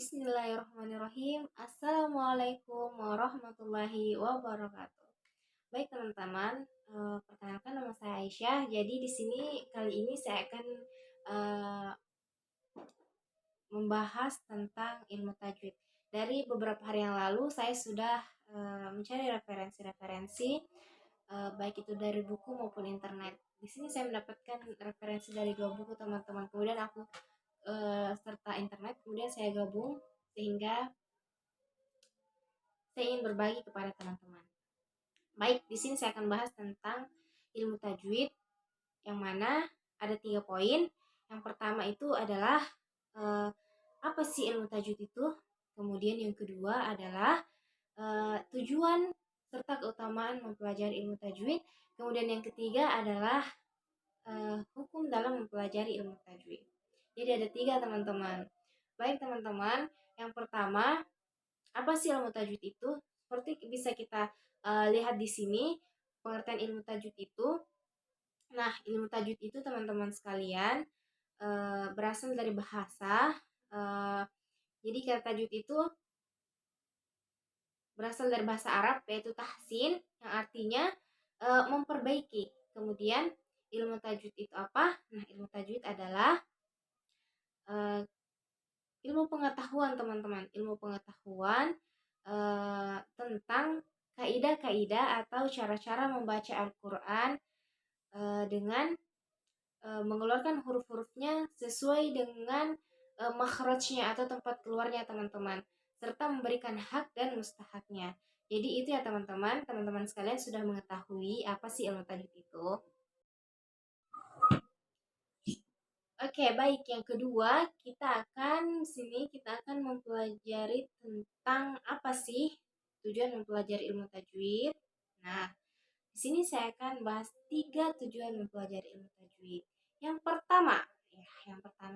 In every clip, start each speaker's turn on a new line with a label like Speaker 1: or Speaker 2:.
Speaker 1: Bismillahirrahmanirrahim. Assalamualaikum warahmatullahi wabarakatuh. Baik teman-teman, perkenalkan nama saya Aisyah. Jadi di sini kali ini saya akan eh, membahas tentang ilmu tajwid. Dari beberapa hari yang lalu saya sudah mencari referensi-referensi baik itu dari buku maupun internet. Di sini saya mendapatkan referensi dari dua buku teman-teman. Kemudian aku serta internet, kemudian saya gabung sehingga saya ingin berbagi kepada teman-teman. Baik, di sini saya akan bahas tentang ilmu tajwid, yang mana ada 3 poin. Yang pertama itu adalah apa sih ilmu tajwid itu? Kemudian yang kedua adalah tujuan serta keutamaan mempelajari ilmu tajwid. Kemudian yang ketiga adalah hukum dalam mempelajari ilmu tajwid. Jadi ada 3 teman-teman. Baik teman-teman, yang pertama, apa sih ilmu tajwid itu? Seperti bisa kita lihat di sini pengertian ilmu tajwid itu. Nah, ilmu tajwid itu teman-teman sekalian berasal dari bahasa. Jadi kata tajwid itu berasal dari bahasa Arab, yaitu tahsin, yang artinya memperbaiki. Kemudian ilmu tajwid itu apa? Nah, ilmu tajwid adalah ilmu pengetahuan teman-teman, ilmu pengetahuan tentang kaidah-kaidah atau cara-cara membaca Al-Quran dengan mengeluarkan huruf-hurufnya sesuai dengan makhrajnya atau tempat keluarnya teman-teman, serta memberikan hak dan mustahaknya. Jadi itu ya teman-teman, teman-teman sekalian sudah mengetahui apa sih ilmu tajwid itu. Oke, baik. Yang kedua, kita akan mempelajari tentang apa sih tujuan mempelajari ilmu tajwid. Nah, di sini saya akan bahas 3 tujuan mempelajari ilmu tajwid. Yang pertama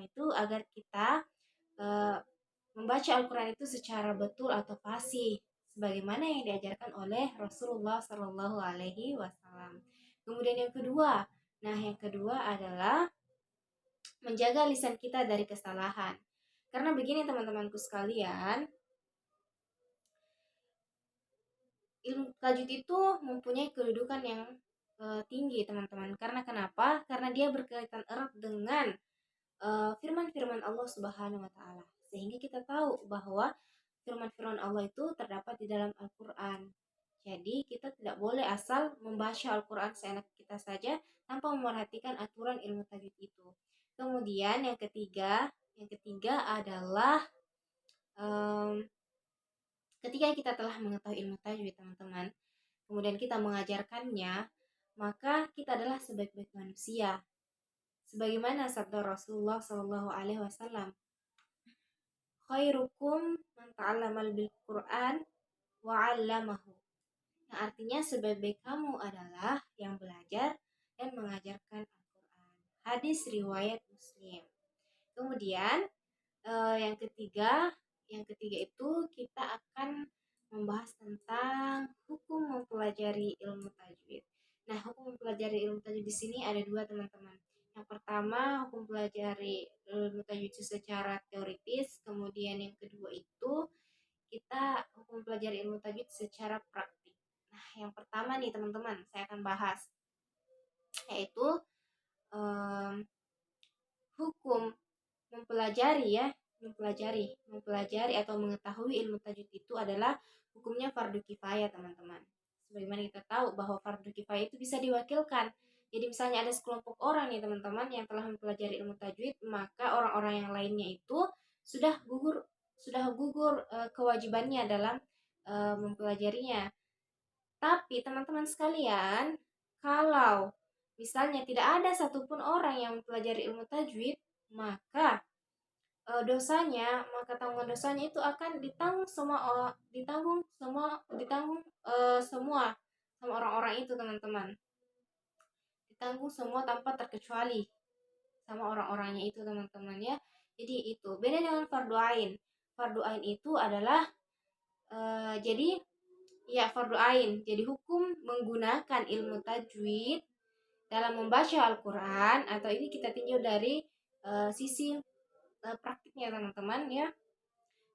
Speaker 1: itu agar kita uh, membaca Al-Quran itu secara betul atau fasih, sebagaimana yang diajarkan oleh Rasulullah Shallallahu Alaihi Wasallam. Kemudian yang kedua adalah menjaga lisan kita dari kesalahan. Karena begini teman-temanku sekalian, ilmu tajwid itu mempunyai kedudukan yang tinggi teman-teman. Karena kenapa? Karena dia berkaitan erat dengan firman-firman Allah Subhanahu wa taala. Sehingga kita tahu bahwa firman-firman Allah itu terdapat di dalam Al-Qur'an. Jadi kita tidak boleh asal membaca Al-Qur'an seenak kita saja tanpa memperhatikan aturan ilmu tajwid itu. Kemudian yang ketiga adalah ketika kita telah mengetahui ilmu tajwid teman-teman, kemudian kita mengajarkannya, maka kita adalah sebaik-baik manusia. Sebagaimana sabda Rasulullah Shallallahu Alaihi Wasallam, khairukum man ta'allamal bil Quran wa 'allamahu. Yang artinya sebaik-baik kamu adalah yang belajar dan mengajarkan Al-Quran. Hadis riwayat Muslim. Kemudian yang ketiga itu kita akan membahas tentang hukum mempelajari ilmu tajwid. Nah, hukum mempelajari ilmu tajwid di sini ada 2 teman-teman. Yang pertama, hukum pelajari ilmu tajwid secara teoritis, kemudian yang kedua itu kita hukum pelajari ilmu tajwid secara praktik. Nah, yang pertama nih teman-teman, saya akan bahas yaitu hukum mempelajari atau mengetahui ilmu tajwid itu adalah hukumnya fardu kifayah teman-teman. Sebagaimana kita tahu bahwa fardu kifayah itu bisa diwakilkan. Jadi misalnya ada sekelompok orang nih teman-teman yang telah mempelajari ilmu tajwid, maka orang-orang yang lainnya itu sudah gugur kewajibannya dalam mempelajarinya. Tapi teman-teman sekalian, kalau misalnya tidak ada satupun orang yang mempelajari ilmu tajwid, maka tanggungan dosanya itu akan ditanggung semua sama orang-orang itu teman-teman. Ditanggung semua tanpa terkecuali sama orang-orangnya itu teman-teman ya. Jadi itu beda dengan fardu ain. Fardu ain itu adalah fardu ain. Jadi hukum menggunakan ilmu tajwid dalam membaca Al-Quran, atau ini kita tinjau dari sisi praktiknya teman-teman ya.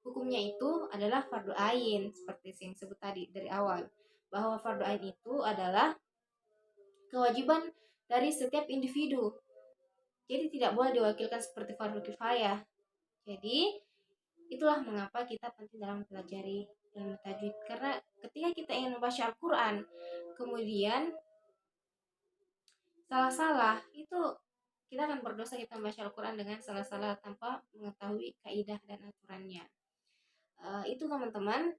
Speaker 1: hukumnya itu adalah fardu ain, seperti yang sebut tadi dari awal, bahwa fardu ain itu adalah kewajiban dari setiap individu. Jadi tidak boleh diwakilkan seperti fardu kifayah. Jadi itulah mengapa kita penting dalam mempelajari ilmu tajwid, karena ketika kita ingin membaca Al-Quran kemudian salah-salah, itu kita akan berdosa kita membaca Al-Quran dengan salah-salah tanpa mengetahui kaidah dan aturannya. Itu teman-teman.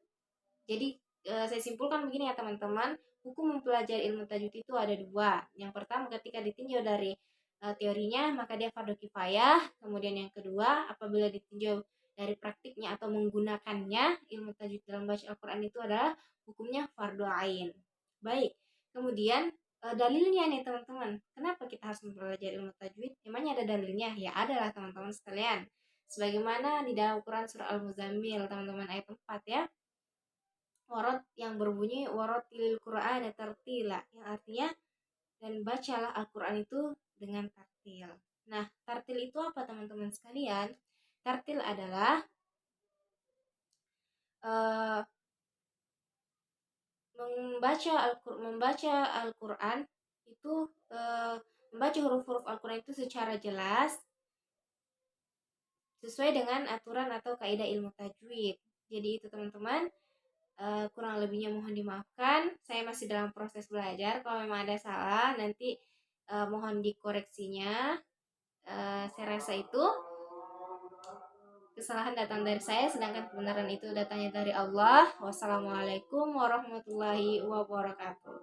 Speaker 1: Jadi saya simpulkan begini ya teman-teman, hukum mempelajari ilmu tajwid itu ada dua. Yang pertama, ketika ditinjau dari teorinya maka dia fardu kifayah. Kemudian yang kedua, apabila ditinjau dari praktiknya atau menggunakannya, ilmu tajwid dalam baca Al-Quran itu adalah hukumnya fardu ain. Baik, kemudian dalilnya nih teman-teman, kenapa kita harus mempelajari ilmu tajwid? Emangnya ada dalilnya? Ya adalah teman-teman sekalian. Sebagaimana di dalam Quran surah Al-Muzammil teman-teman ayat 4 ya. Warot yang berbunyi warotilil Qur'an tartila, yang artinya dan bacalah Al-Quran itu dengan tartil. Nah, tartil itu apa teman-teman sekalian? Tartil adalah membaca Al-Quran itu membaca huruf-huruf Al-Quran itu secara jelas sesuai dengan aturan atau kaidah ilmu tajwid. Jadi itu teman-teman. Kurang lebihnya mohon dimaafkan. Saya masih dalam proses belajar. Kalau memang ada salah nanti mohon dikoreksinya. Saya rasa itu kesalahan datang dari saya, sedangkan kebenaran itu datangnya dari Allah. Wassalamualaikum warahmatullahi wabarakatuh.